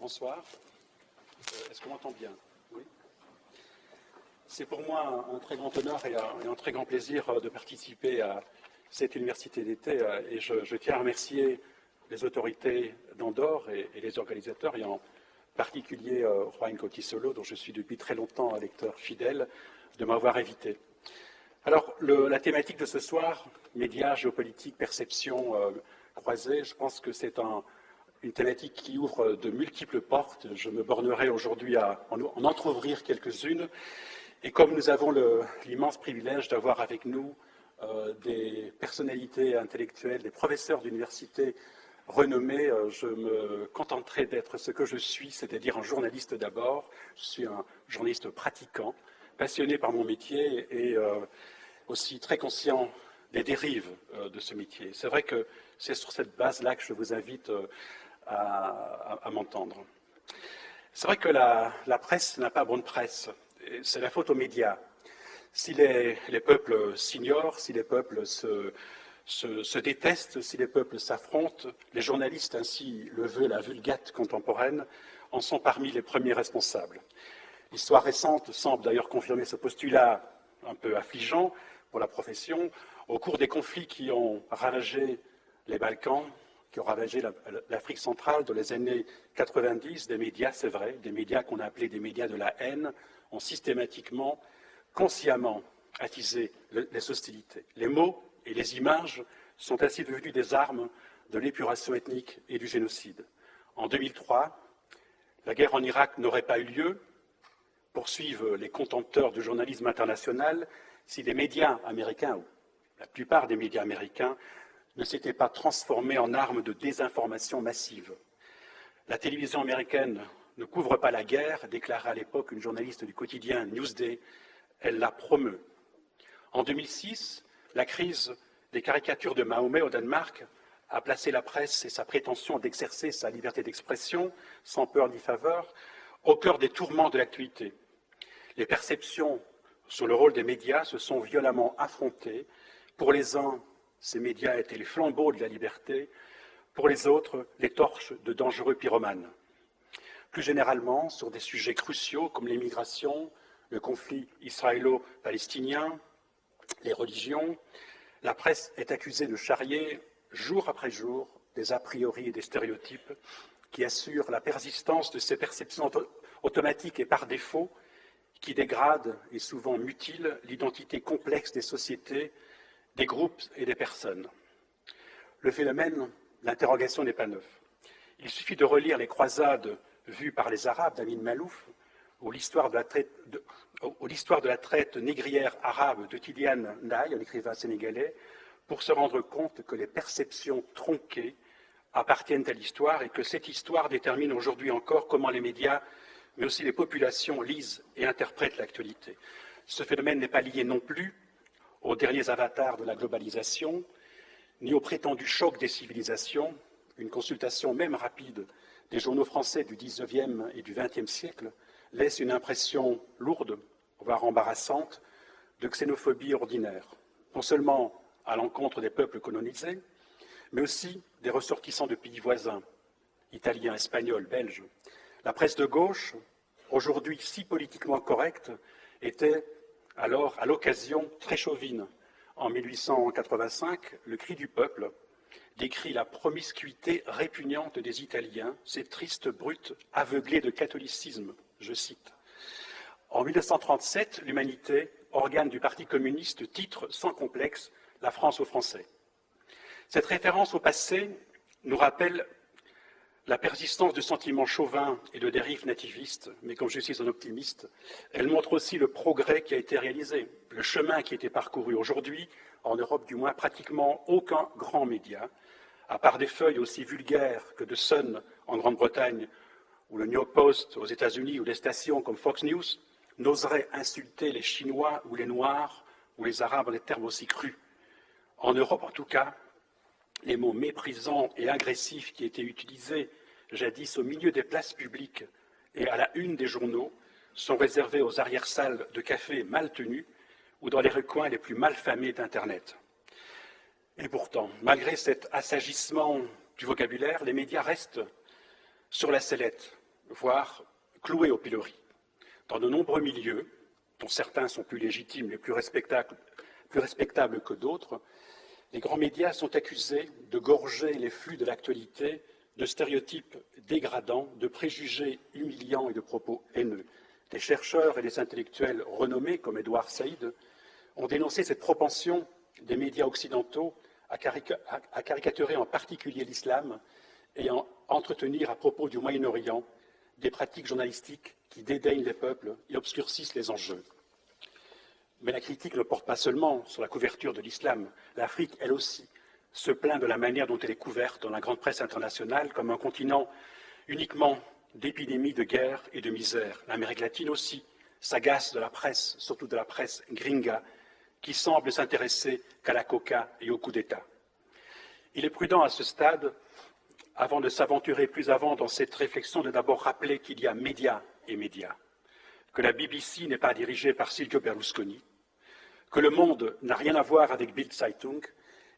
Bonsoir. Est-ce qu'on m'entend bien? Oui. C'est pour moi un très grand honneur et un très grand plaisir de participer à cette université d'été et je tiens à remercier les autorités d'Andorre et les organisateurs, et en particulier Juan Cotisolo, dont je suis depuis très longtemps un lecteur fidèle, de m'avoir invité. Alors, la thématique de ce soir, médias, géopolitique, perception croisée, je pense que c'est une thématique qui ouvre de multiples portes. Je me bornerai aujourd'hui à en entrouvrir quelques-unes. Et comme nous avons l'immense privilège d'avoir avec nous des personnalités intellectuelles, des professeurs d'université renommés, je me contenterai d'être ce que je suis, c'est-à-dire un journaliste d'abord. Je suis un journaliste pratiquant, passionné par mon métier et aussi très conscient des dérives de ce métier. C'est vrai que c'est sur cette base-là que je vous invite à m'entendre. C'est vrai que la presse n'a pas bonne presse. C'est la faute aux médias. Si les peuples s'ignorent, si les peuples se détestent, si les peuples s'affrontent, les journalistes, ainsi le veut la vulgate contemporaine, en sont parmi les premiers responsables. L'histoire récente semble d'ailleurs confirmer ce postulat un peu affligeant pour la profession. Au cours des conflits qui ont ravagé les Balkans, qui ont ravagé l'Afrique centrale dans les années 90, des médias, c'est vrai, des médias qu'on a appelés des médias de la haine, ont systématiquement, consciemment attisé les hostilités. Les mots et les images sont ainsi devenus des armes de l'épuration ethnique et du génocide. En 2003, la guerre en Irak n'aurait pas eu lieu, poursuivent les contempteurs du journalisme international, si les médias américains, ou la plupart des médias américains, ne s'étaient pas transformés en armes de désinformation massive. La télévision américaine ne couvre pas la guerre, déclara à l'époque une journaliste du quotidien Newsday, elle la promeut. En 2006, la crise des caricatures de Mahomet au Danemark a placé la presse et sa prétention d'exercer sa liberté d'expression, sans peur ni faveur, au cœur des tourments de l'actualité. Les perceptions sur le rôle des médias se sont violemment affrontées. Pour les uns, ces médias étaient les flambeaux de la liberté, pour les autres, les torches de dangereux pyromanes. Plus généralement, sur des sujets cruciaux comme l'immigration, le conflit israélo-palestinien, les religions, la presse est accusée de charrier, jour après jour, des a priori et des stéréotypes qui assurent la persistance de ces perceptions automatiques et par défaut qui dégradent et souvent mutilent l'identité complexe des sociétés, des groupes et des personnes. Le phénomène, l'interrogation n'est pas neuf. Il suffit de relire les croisades vues par les Arabes d'Amin Malouf ou l'histoire de la traite négrière arabe de Tidiane Ndaye, un écrivain sénégalais, pour se rendre compte que les perceptions tronquées appartiennent à l'histoire et que cette histoire détermine aujourd'hui encore comment les médias, mais aussi les populations lisent et interprètent l'actualité. Ce phénomène n'est pas lié non plus aux derniers avatars de la globalisation, ni au prétendu choc des civilisations. Une consultation même rapide des journaux français du XIXe et du XXe siècle laisse une impression lourde, voire embarrassante, de xénophobie ordinaire, non seulement à l'encontre des peuples colonisés, mais aussi des ressortissants de pays voisins, italiens, espagnols, belges. La presse de gauche, aujourd'hui si politiquement correcte, était alors, à l'occasion, très chauvine. En 1885, le cri du peuple décrit la promiscuité répugnante des Italiens, ces tristes brutes aveuglés de catholicisme, je cite. En 1937, l'Humanité, organe du Parti communiste, titre sans complexe « La France aux Français ». Cette référence au passé nous rappelle la persistance de sentiments chauvins et de dérives nativistes, mais comme je suis un optimiste, elle montre aussi le progrès qui a été réalisé, le chemin qui a été parcouru. Aujourd'hui, en Europe du moins, pratiquement aucun grand média, à part des feuilles aussi vulgaires que The Sun en Grande-Bretagne, ou le New York Post aux États-Unis, ou des stations comme Fox News, n'oserait insulter les Chinois ou les Noirs ou les Arabes en des termes aussi crus. En Europe, en tout cas, les mots méprisants et agressifs qui étaient utilisés jadis au milieu des places publiques et à la une des journaux sont réservés aux arrière-salles de café mal tenues ou dans les recoins les plus malfamés d'Internet. Et pourtant, malgré cet assagissement du vocabulaire, les médias restent sur la sellette voire cloués au pilori. Dans de nombreux milieux, dont certains sont plus légitimes et plus respectables que d'autres, les grands médias sont accusés de gorger les flux de l'actualité de stéréotypes dégradants, de préjugés humiliants et de propos haineux. Des chercheurs et des intellectuels renommés, comme Edward Said, ont dénoncé cette propension des médias occidentaux à caricaturer en particulier l'islam et à entretenir à propos du Moyen-Orient des pratiques journalistiques qui dédaignent les peuples et obscurcissent les enjeux. Mais la critique ne porte pas seulement sur la couverture de l'islam. L'Afrique, elle aussi, se plaint de la manière dont elle est couverte dans la grande presse internationale comme un continent uniquement d'épidémies, de guerre et de misère. L'Amérique latine aussi s'agace de la presse, surtout de la presse gringa, qui semble s'intéresser qu'à la coca et au coup d'État. Il est prudent à ce stade, avant de s'aventurer plus avant dans cette réflexion, de d'abord rappeler qu'il y a médias et médias, que la BBC n'est pas dirigée par Silvio Berlusconi, que Le Monde n'a rien à voir avec Bild Zeitung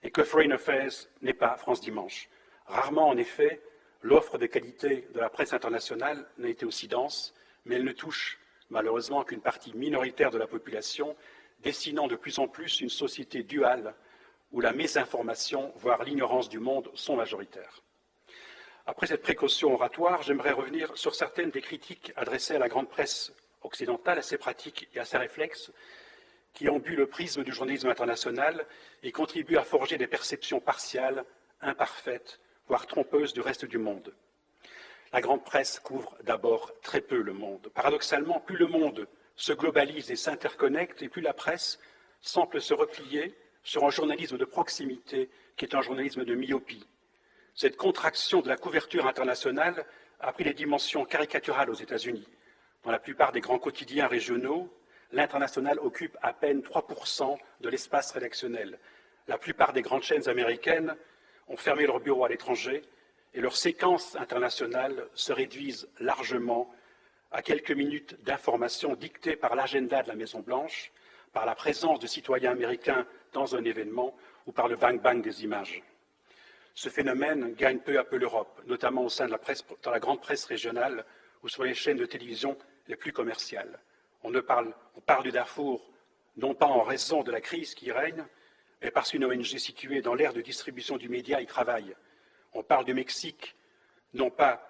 et que Foreign Affairs n'est pas France Dimanche. Rarement, en effet, l'offre de qualité de la presse internationale n'a été aussi dense, mais elle ne touche malheureusement qu'une partie minoritaire de la population, dessinant de plus en plus une société duale où la mésinformation, voire l'ignorance du monde, sont majoritaires. Après cette précaution oratoire, j'aimerais revenir sur certaines des critiques adressées à la grande presse occidentale, à ses pratiques et à ses réflexes, qui ont bu le prisme du journalisme international et contribuent à forger des perceptions partiales, imparfaites, voire trompeuses du reste du monde. La grande presse couvre d'abord très peu le monde. Paradoxalement, plus le monde se globalise et s'interconnecte, et plus la presse semble se replier sur un journalisme de proximité qui est un journalisme de myopie. Cette contraction de la couverture internationale a pris des dimensions caricaturales aux États-Unis. Dans la plupart des grands quotidiens régionaux, l'international occupe à peine 3% de l'espace rédactionnel. La plupart des grandes chaînes américaines ont fermé leurs bureaux à l'étranger et leurs séquences internationales se réduisent largement à quelques minutes d'information dictées par l'agenda de la Maison-Blanche, par la présence de citoyens américains dans un événement ou par le bang-bang des images. Ce phénomène gagne peu à peu l'Europe, notamment au sein de dans la grande presse régionale ou sur les chaînes de télévision les plus commerciales. On parle du Darfour, non pas en raison de la crise qui y règne, mais parce qu'une ONG située dans l'aire de distribution du média y travaille. On parle du Mexique, non pas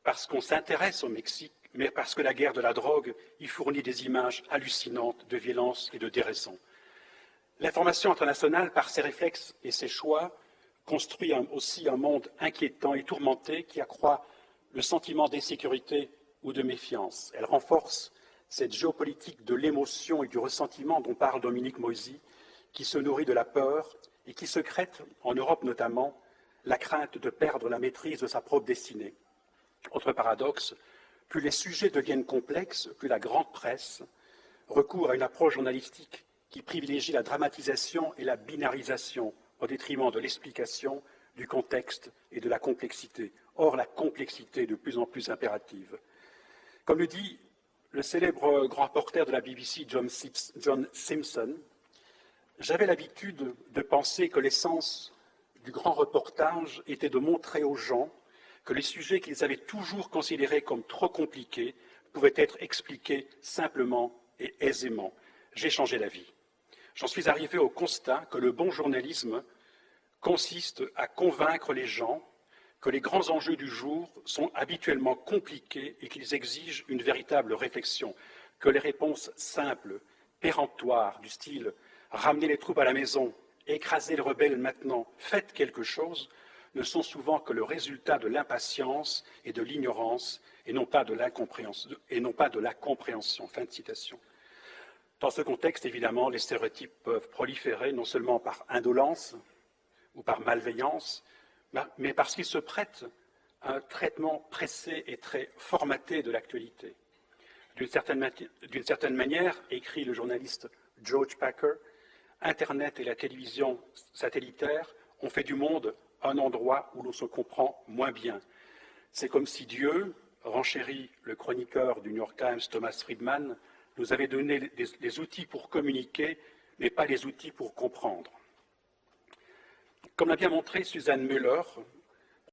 parce qu'on s'intéresse au Mexique, mais parce que la guerre de la drogue y fournit des images hallucinantes de violence et de déraison. L'information internationale, par ses réflexes et ses choix, construit aussi un monde inquiétant et tourmenté qui accroît le sentiment d'insécurité ou de méfiance. Elle renforce cette géopolitique de l'émotion et du ressentiment dont parle Dominique Moisy, qui se nourrit de la peur et qui secrète, en Europe notamment, la crainte de perdre la maîtrise de sa propre destinée. Autre paradoxe, plus les sujets deviennent complexes, plus la grande presse recourt à une approche journalistique qui privilégie la dramatisation et la binarisation au détriment de l'explication, du contexte et de la complexité. Or, la complexité est de plus en plus impérative. Comme le dit le célèbre grand reporter de la BBC, John Simpson, j'avais l'habitude de penser que l'essence du grand reportage était de montrer aux gens que les sujets qu'ils avaient toujours considérés comme trop compliqués pouvaient être expliqués simplement et aisément. J'ai changé d'avis. J'en suis arrivé au constat que le bon journalisme consiste à convaincre les gens que les grands enjeux du jour sont habituellement compliqués et qu'ils exigent une véritable réflexion, que les réponses simples, péremptoires, du style « ramenez les troupes à la maison, écrasez les rebelles maintenant, faites quelque chose », ne sont souvent que le résultat de l'impatience et de l'ignorance et non pas de la compréhension. Fin de citation. Dans ce contexte, évidemment, les stéréotypes peuvent proliférer non seulement par indolence ou par malveillance, mais parce qu'ils se prêtent à un traitement pressé et très formaté de l'actualité. D'une certaine manière, écrit le journaliste George Packer, Internet et la télévision satellitaire ont fait du monde un endroit où l'on se comprend moins bien. C'est comme si Dieu, renchérit le chroniqueur du New York Times Thomas Friedman, nous avait donné des outils pour communiquer, mais pas les outils pour comprendre. Comme l'a bien montré Suzanne Müller,